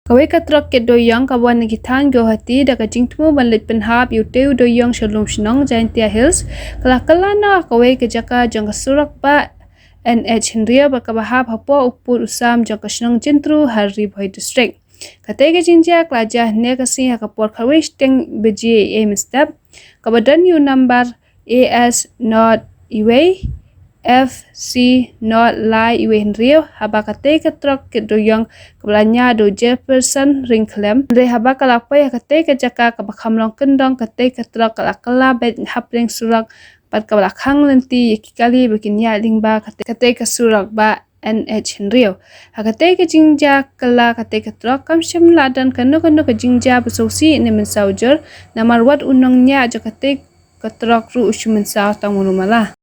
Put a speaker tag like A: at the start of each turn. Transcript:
A: Kawai ka truk ke doyong kawan nagitang Guwahati da kajing tumu banlit penhap yuteu doyong Shalom Shnong Jaintia Hills kala na kawai ke jaka jong kasurak ba NH Hendria berkabahap hapo upur usam jong kasnong jentru Hari Bhoi District. Katai ke jinja kelajah ne kasih hakapor kawai steng beji mestap kabadan yu number AS not iway FC not lai iwe Hendria haba katai ke truk ke doyong kebalanya do Jefferson Ringklem re haba kalapai katai ke jaka kabakhamlong kendong katai ke truk kalakala bet hapring surak pat kabalakang lenti kali bikin ya lingba katai ke surak ba NH Hendria katai ke jingja kala katai ke truk kamsyam ladan kanu ke jingja besosi ini mensaujer namar wat unongnya jo katai ke truk ru usyu mensau tang mulumala.